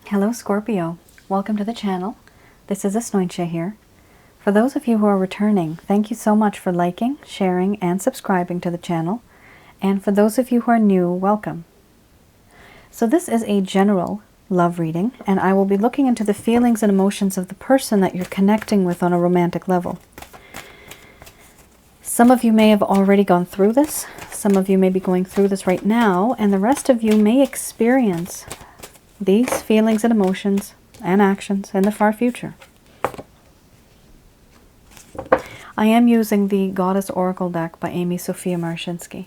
Hello Scorpio, welcome to the channel. This is Asnointia here. For those of you who are returning, thank you so much for liking, sharing, and subscribing to the channel. And for those of you who are new, welcome. So this is a general love reading, and I will be looking into the feelings and emotions of the person that you're connecting with on a romantic level. Some of you may have already gone through this, some of you may be going through this right now, and the rest of you may experience these feelings and emotions and actions in the far future. I am using the Goddess Oracle deck by Amy Sophia Marashinsky.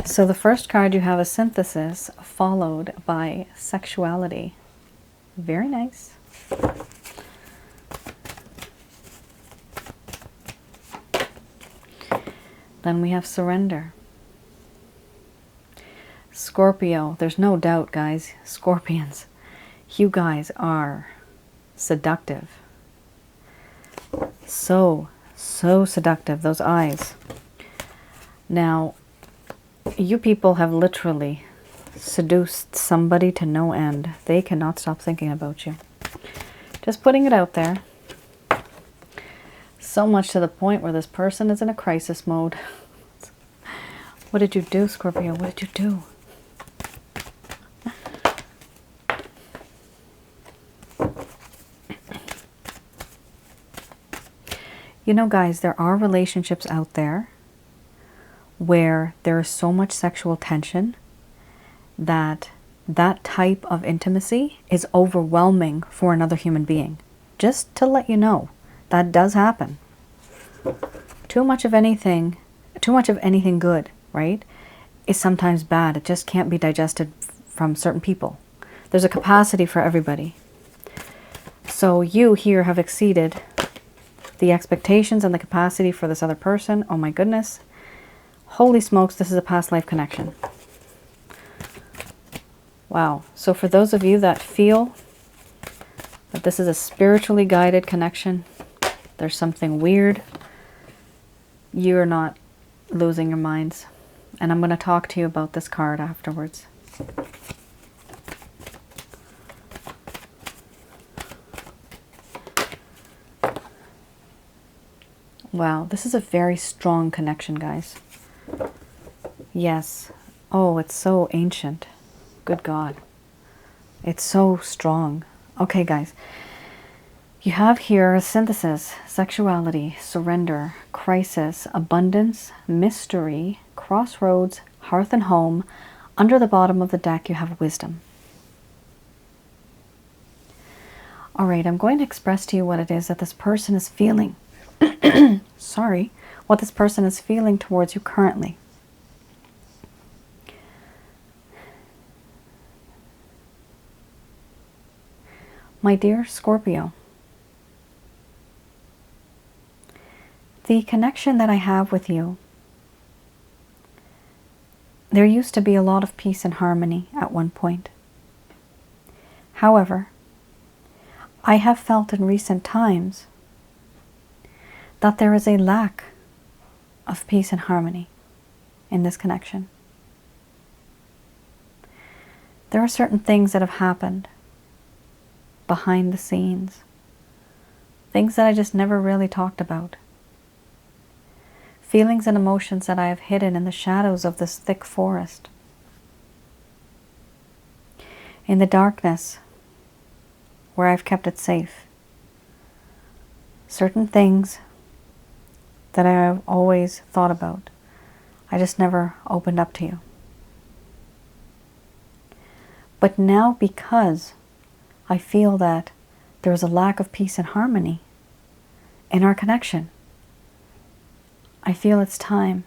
So the first card you have is Synthesis, followed by Sexuality. Very nice. Then we have Surrender. Scorpio, there's no doubt, guys, Scorpions, you guys are seductive. So seductive, those eyes. Now, you people have literally seduced somebody to no end. They cannot stop thinking about you. Just putting it out there. So much to the point where this person is in a crisis mode. What did you do, Scorpio? What did you do? You know, guys, there are relationships out there where there is so much sexual tension that that type of intimacy is overwhelming for another human being. Just to let you know, that does happen. Too much of anything good, right, is sometimes bad. It just can't be digested from certain people. There's a capacity for everybody. So you here have exceeded the expectations and the capacity for this other person. Oh my goodness. Holy smokes, this is a past life connection. Wow. So for those of you that feel that this is a spiritually guided connection, there's something weird, you're not losing your minds. And I'm going to talk to you about this card afterwards. Wow, this is a very strong connection, guys. Yes. Oh, it's so ancient. Good God. It's so strong. Okay, guys. You have here a synthesis, sexuality, surrender, crisis, abundance, mystery, crossroads, hearth and home. Under the bottom of the deck, you have wisdom. All right, I'm going to express to you what it is that this person is feeling. Sorry, what this person is feeling towards you currently. My dear Scorpio, the connection that I have with you, there used to be a lot of peace and harmony at one point. However, I have felt in recent times that there is a lack of peace and harmony in this connection. There are certain things that have happened behind the scenes, things that I just never really talked about, feelings and emotions that I have hidden in the shadows of this thick forest, in the darkness where I've kept it safe. Certain things that I have always thought about, I just never opened up to you. But now, because I feel that there is a lack of peace and harmony in our connection, I feel it's time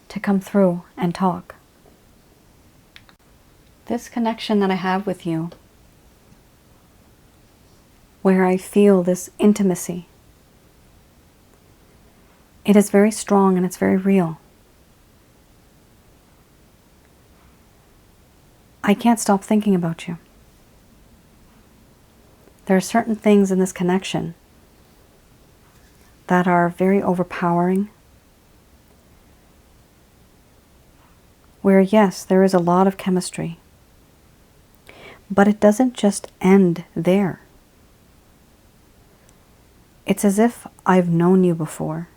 to come through and talk. This connection that I have with you, where I feel this intimacy, it is very strong and it's very real. I can't stop thinking about you. There are certain things in this connection that are very overpowering, where yes, there is a lot of chemistry, but it doesn't just end there. It's as if I've known you before,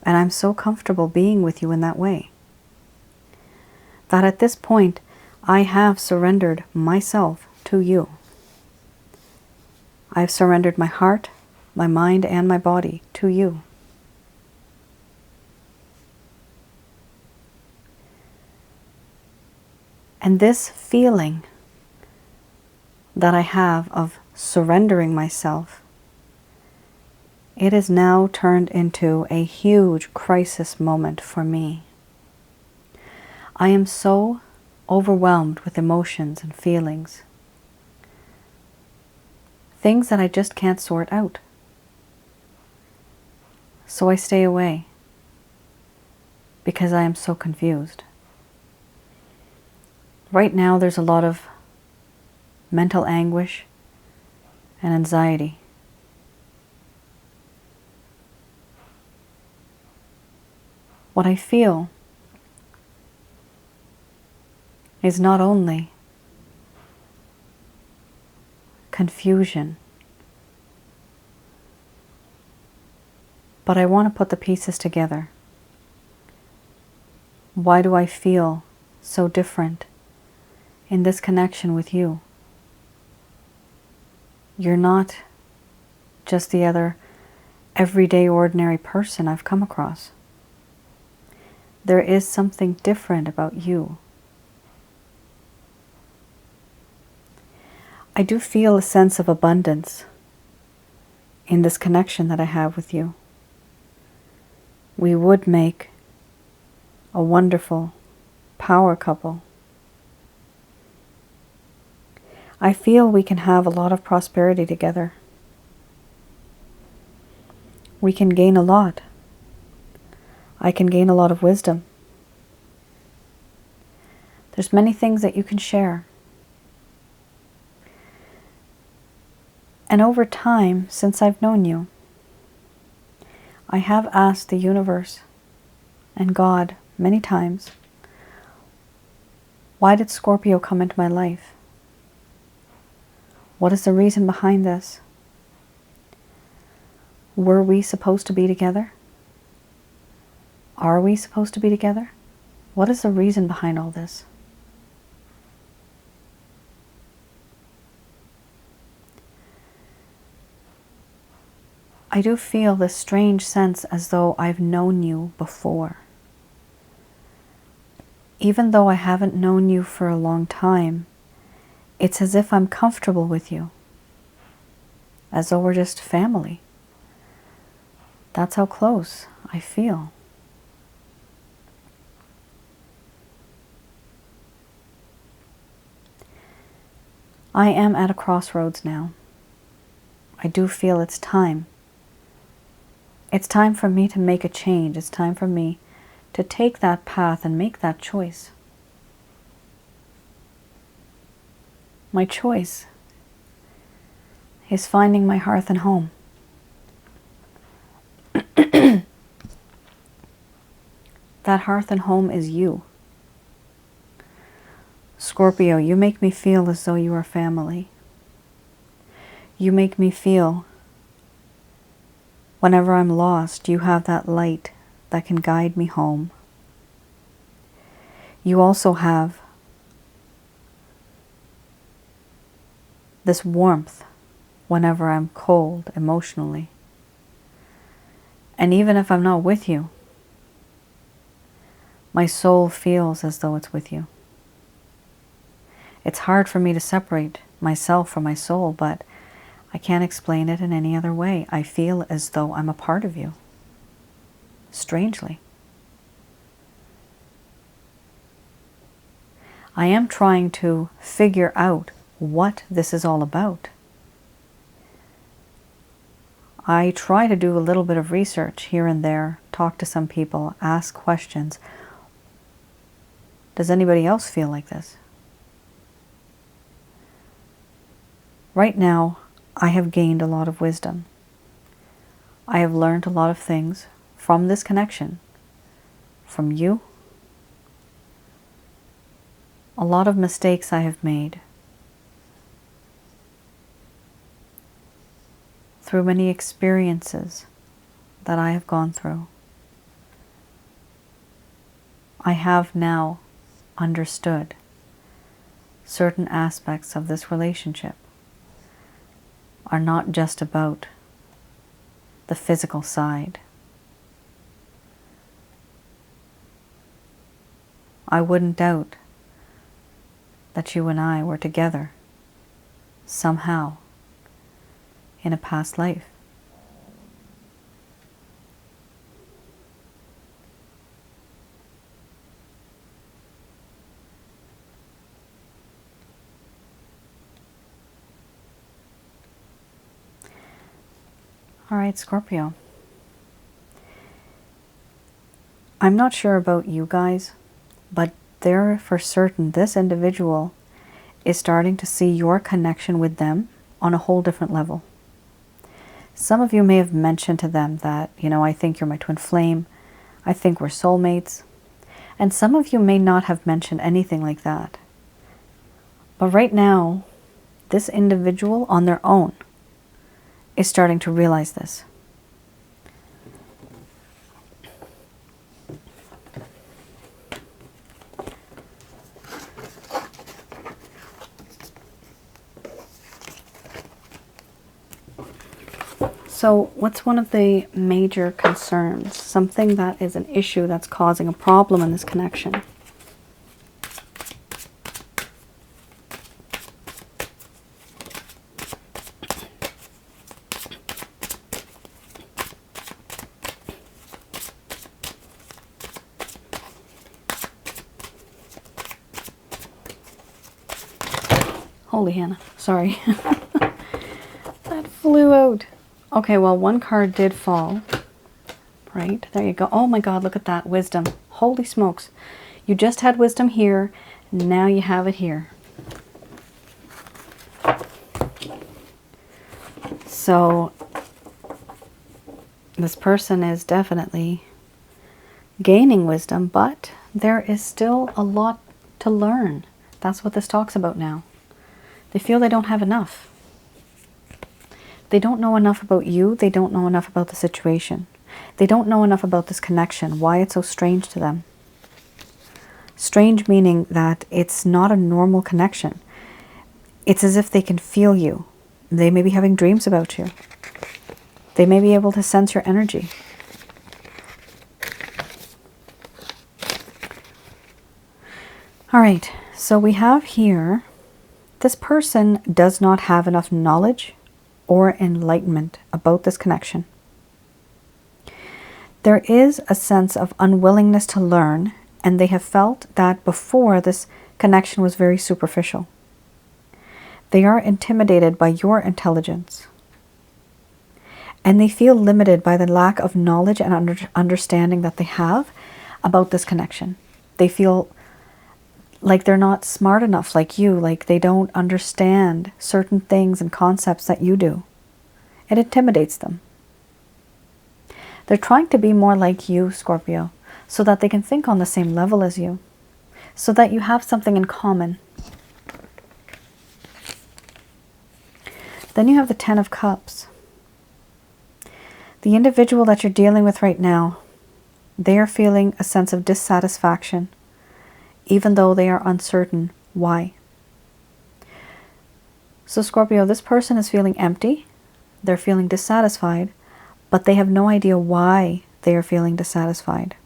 and I'm so comfortable being with you in that way, that at this point, I have surrendered myself to you. I've surrendered my heart, my mind, and my body to you. And this feeling that I have of surrendering myself, it is now turned into a huge crisis moment for me. I am so overwhelmed with emotions and feelings, things that I just can't sort out. So I stay away because I am so confused. Right now there's a lot of mental anguish and anxiety. What I feel is not only confusion, but I want to put the pieces together. Why do I feel so different in this connection with you? You're not just the other everyday ordinary person I've come across. There is something different about you. I do feel a sense of abundance in this connection that I have with you. We would make a wonderful power couple. I feel we can have a lot of prosperity together. We can gain a lot. I can gain a lot of wisdom. There's many things that you can share. And over time, since I've known you, I have asked the universe and God many times, why did Scorpio come into my life? What is the reason behind this? Were we supposed to be together? Are we supposed to be together? What is the reason behind all this? I do feel this strange sense as though I've known you before. Even though I haven't known you for a long time, it's as if I'm comfortable with you, as though we're just family. That's how close I feel. I am at a crossroads now. I do feel it's time. It's time for me to make a change. It's time for me to take that path and make that choice. My choice is finding my hearth and home. That hearth and home is you. Scorpio, you make me feel as though you are family. You make me feel whenever I'm lost, you have that light that can guide me home. You also have this warmth whenever I'm cold emotionally. And even if I'm not with you, my soul feels as though it's with you. It's hard for me to separate myself from my soul, but I can't explain it in any other way. I feel as though I'm a part of you. Strangely. I am trying to figure out what this is all about. I try to do a little bit of research here and there, talk to some people, ask questions. Does anybody else feel like this? Right now, I have gained a lot of wisdom. I have learned a lot of things from this connection, from you, a lot of mistakes I have made, through many experiences that I have gone through, I have now understood certain aspects of this relationship are not just about the physical side. I wouldn't doubt that you and I were together somehow in a past life. All right, Scorpio. I'm not sure about you guys, but there for certain, this individual is starting to see your connection with them on a whole different level. Some of you may have mentioned to them that, I think you're my twin flame. I think we're soulmates. And some of you may not have mentioned anything like that. But right now, this individual on their own is starting to realize this. So what's one of the major concerns? Something that is an issue that's causing a problem in this connection. Holy Hannah, sorry. That flew out. Okay, well, one card did fall. Right, there you go. Oh my God, look at that, wisdom. Holy smokes. You just had wisdom here, now you have it here. So, this person is definitely gaining wisdom, but there is still a lot to learn. That's what this talks about now. They feel they don't have enough. They don't know enough about you. They don't know enough about the situation. They don't know enough about this connection, why it's so strange to them. Strange meaning that it's not a normal connection. It's as if they can feel you. They may be having dreams about you. They may be able to sense your energy. All right, so we have here, this person does not have enough knowledge or enlightenment about this connection. There is a sense of unwillingness to learn, and they have felt that before this connection was very superficial. They are intimidated by your intelligence, and they feel limited by the lack of knowledge and understanding that they have about this connection. They feel like they're not smart enough like you, like they don't understand certain things and concepts that you do. It intimidates them. They're trying to be more like you, Scorpio, so that they can think on the same level as you, so that you have something in common. Then you have the Ten of Cups. The individual that you're dealing with right now, they are feeling a sense of dissatisfaction, even though they are uncertain why. So Scorpio, this person is feeling empty, they're feeling dissatisfied, but they have no idea why they are feeling dissatisfied.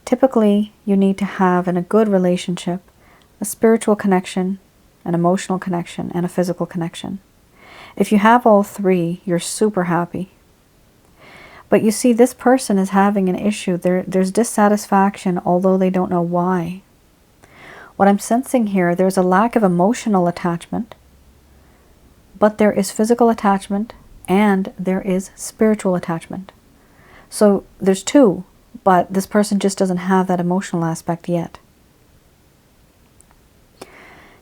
Typically, you need to have in a good relationship a spiritual connection, an emotional connection, and a physical connection. If you have all three, you're super happy. But you see, this person is having an issue. There's dissatisfaction, although they don't know why. What I'm sensing here, there's a lack of emotional attachment, but there is physical attachment and there is spiritual attachment. So there's two, but this person just doesn't have that emotional aspect yet.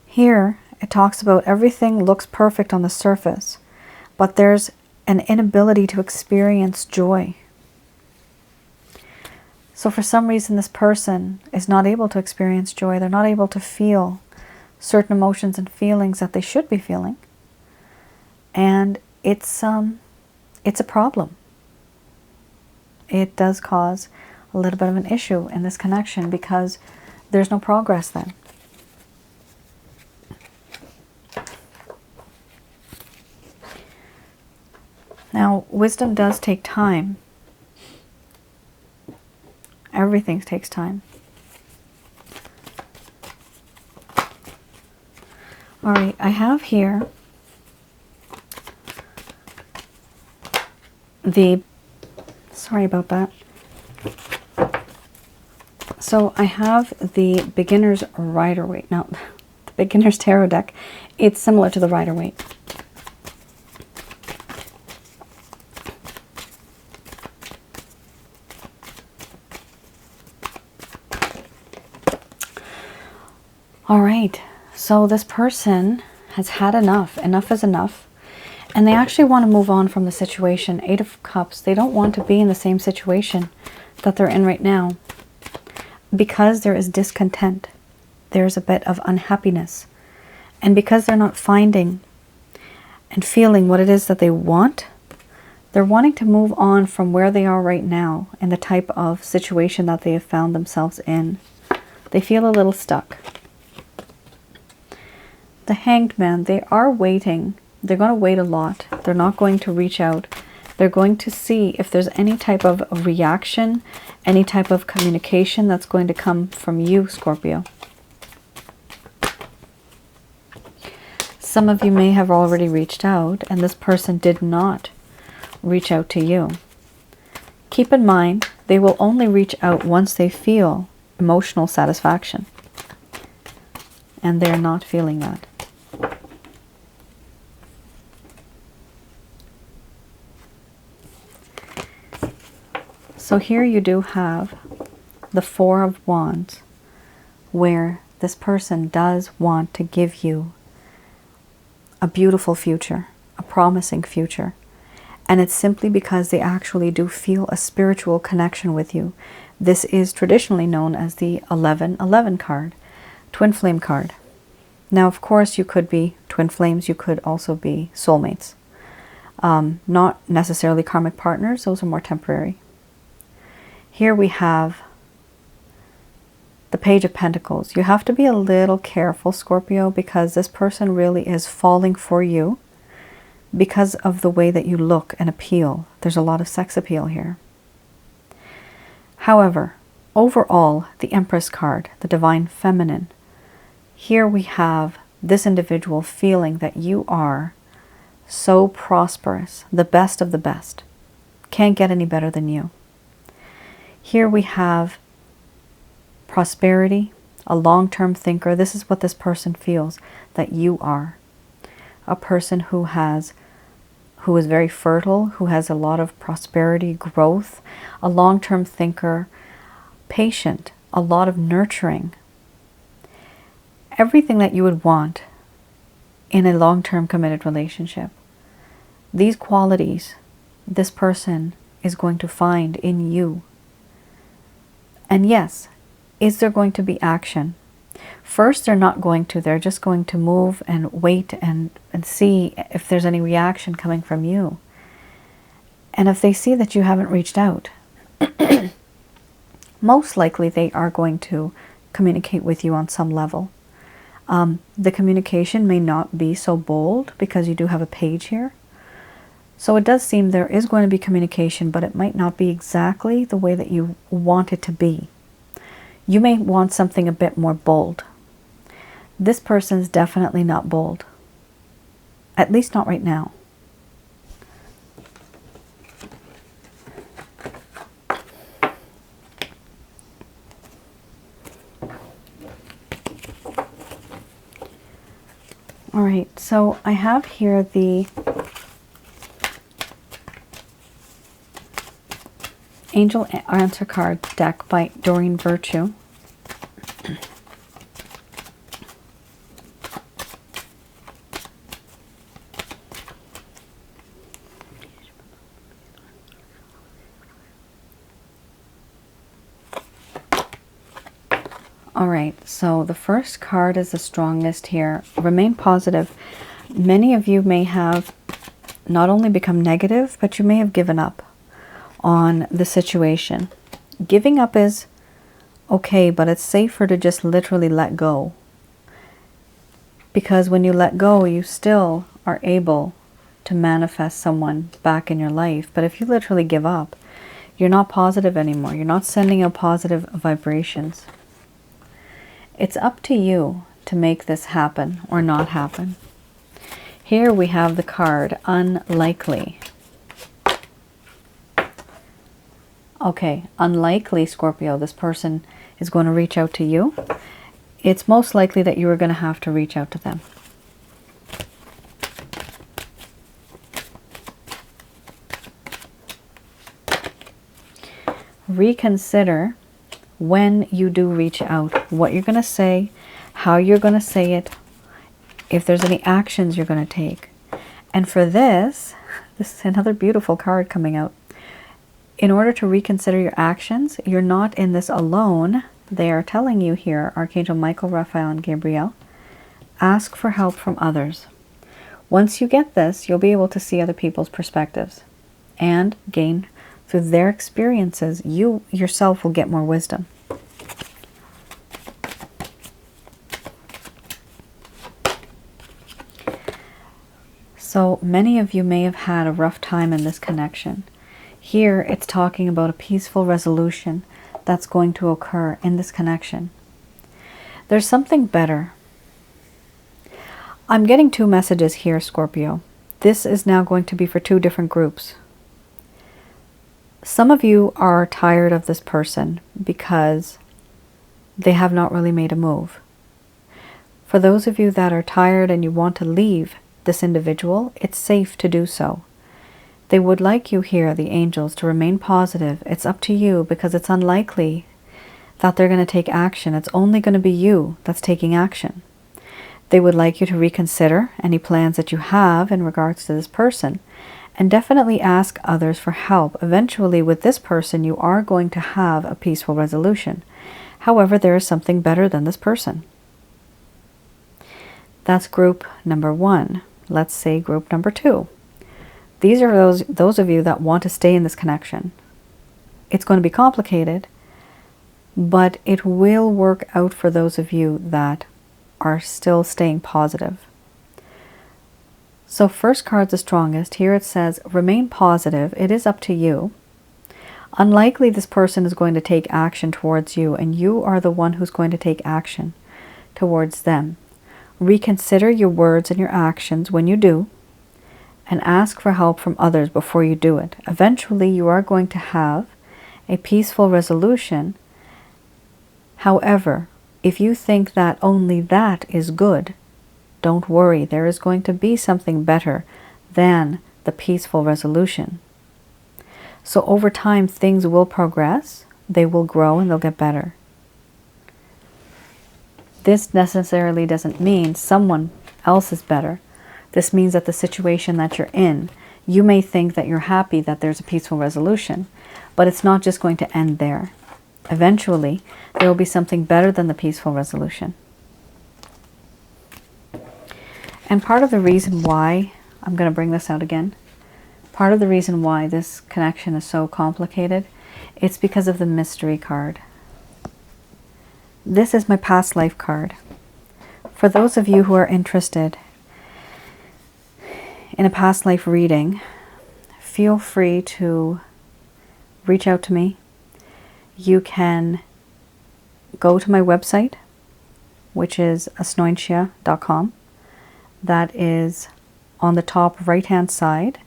Here, it talks about everything looks perfect on the surface, but there's an inability to experience joy. So for some reason, this person is not able to experience joy. They're not able to feel certain emotions and feelings that they should be feeling. And it's a problem. It does cause a little bit of an issue in this connection because there's no progress then. Now, wisdom does take time. Everything takes time. All right, I have here sorry about that. So I have the beginner's Rider-Waite. Now, the beginner's tarot deck, it's similar to the Rider-Waite. All right, so this person has had enough. Enough is enough. And they actually want to move on from the situation. 8 of Cups. They don't want to be in the same situation that they're in right now. Because there is discontent. There's a bit of unhappiness. And because they're not finding and feeling what it is that they want, they're wanting to move on from where they are right now and the type of situation that they have found themselves in. They feel a little stuck. The Hanged Man, they are waiting. They're going to wait a lot. They're not going to reach out. They're going to see if there's any type of reaction, any type of communication that's going to come from you, Scorpio. Some of you may have already reached out, and this person did not reach out to you. Keep in mind, they will only reach out once they feel emotional satisfaction. And they're not feeling that. So here you do have the 4 of Wands, where this person does want to give you a beautiful future, a promising future. And it's simply because they actually do feel a spiritual connection with you. This is traditionally known as the 11-11 card, twin flame card. Now, of course, you could be twin flames. You could also be soulmates. Not necessarily karmic partners. Those are more temporary. Here we have the Page of Pentacles. You have to be a little careful, Scorpio, because this person really is falling for you because of the way that you look and appeal. There's a lot of sex appeal here. However, overall, the Empress card, the Divine Feminine, here we have this individual feeling that you are so prosperous, the best of the best. Can't get any better than you. Here we have prosperity, a long-term thinker. This is what this person feels that you are. A person who is very fertile, who has a lot of prosperity, growth, a long-term thinker, patient, a lot of nurturing. Everything that you would want in a long-term committed relationship. These qualities, this person is going to find in you. And yes, is there going to be action? First, they're not going to. They're just going to move and wait and see if there's any reaction coming from you. And if they see that you haven't reached out, most likely they are going to communicate with you on some level. The communication may not be so bold because you do have a page here. So it does seem there is going to be communication, but it might not be exactly the way that you want it to be. You may want something a bit more bold. This person is definitely not bold. At least not right now. All right, so I have here the Angel Answer Card deck by Doreen Virtue. All right, so the first card is the strongest here. Remain positive. Many of you may have not only become negative, but you may have given up on the situation. Giving up is okay, but it's safer to just literally let go. Because when you let go, you still are able to manifest someone back in your life. But if you literally give up, you're not positive anymore. You're not sending out positive vibrations. It's up to you to make this happen or not happen. Here we have the card unlikely. Okay, unlikely, Scorpio, this person is going to reach out to you. It's most likely that you are going to have to reach out to them. Reconsider when you do reach out, what you're going to say, how you're going to say it, if there's any actions you're going to take. And for this is another beautiful card coming out. In order to reconsider your actions, you're not in this alone. They are telling you here, Archangel Michael, Raphael, and Gabriel, ask for help from others. Once you get this, you'll be able to see other people's perspectives and gain through their experiences. You yourself will get more wisdom. So many of you may have had a rough time in this connection. Here it's talking about a peaceful resolution that's going to occur in this connection. There's something better. I'm getting two messages here, Scorpio. This is now going to be for two different groups. Some of you are tired of this person because they have not really made a move. For those of you that are tired and you want to leave this individual, it's safe to do so. They would like you here, the angels, to remain positive. It's up to you because it's unlikely that they're going to take action. It's only going to be you that's taking action. They would like you to reconsider any plans that you have in regards to this person and definitely ask others for help. Eventually, with this person, you are going to have a peaceful resolution. However, there is something better than this person. That's group number one. Let's say group number two. These are those of you that want to stay in this connection. It's going to be complicated, but it will work out for those of you that are still staying positive. So first card's the strongest. Here it says, remain positive. It is up to you. Unlikely this person is going to take action towards you, and you are the one who's going to take action towards them. Reconsider your words and your actions when you do, and ask for help from others before you do it. Eventually, you are going to have a peaceful resolution. However, if you think that only that is good, don't worry. There is going to be something better than the peaceful resolution. So over time, things will progress, they will grow, and they'll get better. This necessarily doesn't mean someone else is better. This means that the situation that you're in, you may think that you're happy that there's a peaceful resolution, but it's not just going to end there. Eventually, there will be something better than the peaceful resolution. And part of the reason why, I'm going to bring this out again, part of the reason why this connection is so complicated, it's because of the mystery card. This is my past life card. For those of you who are interested in a past life reading, feel free to reach out to me. You can go to my website, which is Asnointia.com. That is on the top right hand side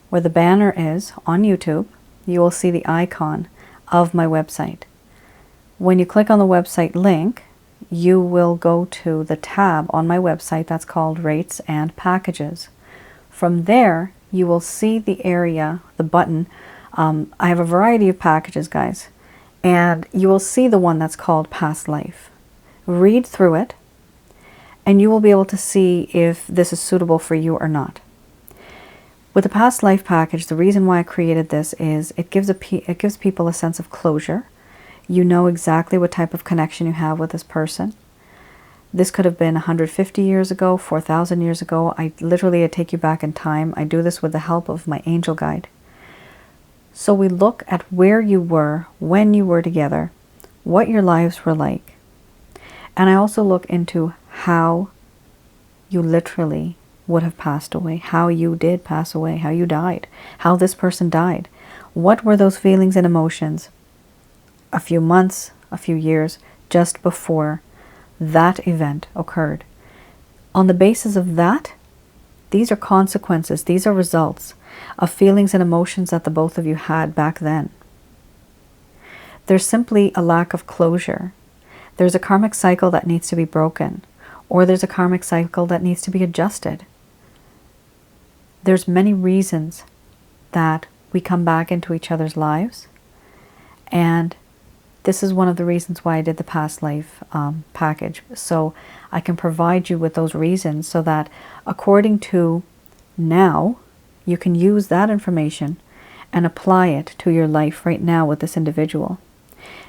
where the banner is on YouTube. You will see the icon of my website. When you click on the website link, you will go to the tab on my website that's called Rates and Packages. From there, you will see the area, the button. I have a variety of packages, guys, and you will see the one that's called Past Life. Read through it, and you will be able to see if this is suitable for you or not. With the Past Life package, the reason why I created this is it gives people a sense of closure. You know exactly what type of connection you have with this person. This could have been 150 years ago, 4,000 years ago. I take you back in time. I do this with the help of my angel guide. So we look at where you were, when you were together, what your lives were like. And I also look into how you literally would have passed away, how you did pass away, how you died, how this person died. What were those feelings and emotions a few months, a few years, just before that event occurred? On the basis of that, these are consequences, these are results of feelings and emotions that the both of you had back then. There's simply a lack of closure. There's a karmic cycle that needs to be broken, or there's a karmic cycle that needs to be adjusted. There's many reasons that we come back into each other's lives, and this is one of the reasons why I did the past life package. So I can provide you with those reasons so that according to now, you can use that information and apply it to your life right now with this individual.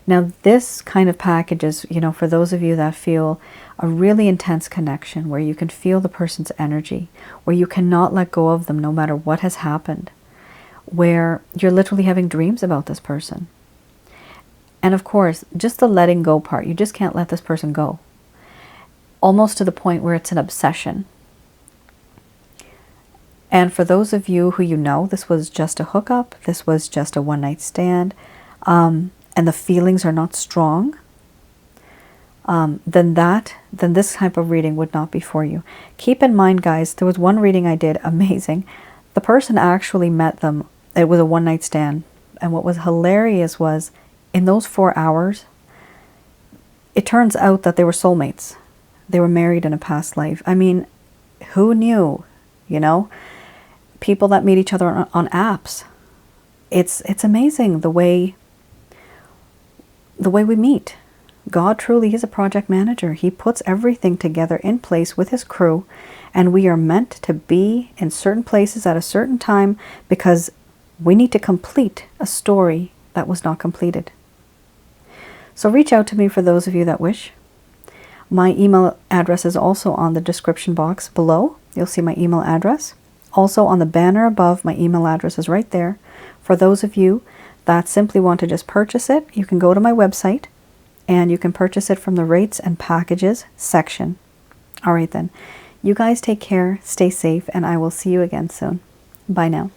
Now, this kind of package is, for those of you that feel a really intense connection, where you can feel the person's energy, where you cannot let go of them no matter what has happened, where you're literally having dreams about this person. And of course, just the letting go part, you just can't let this person go. Almost to the point where it's an obsession. And for those of you who this was just a hookup, this was just a one-night stand, and the feelings are not strong, then this type of reading would not be for you. Keep in mind, guys, there was one reading I did, amazing. The person actually met them. It was a one-night stand. And what was hilarious was, in those 4 hours, it turns out that they were soulmates. They were married in a past life. I mean, who knew, People that meet each other on apps. It's amazing the way we meet. God truly is a project manager. He puts everything together in place with his crew, and we are meant to be in certain places at a certain time because we need to complete a story that was not completed. So reach out to me for those of you that wish. My email address is also on the description box below. You'll see my email address. Also on the banner above, my email address is right there. For those of you that simply want to just purchase it, you can go to my website and you can purchase it from the rates and packages section. All right then. You guys take care, stay safe, and I will see you again soon. Bye now.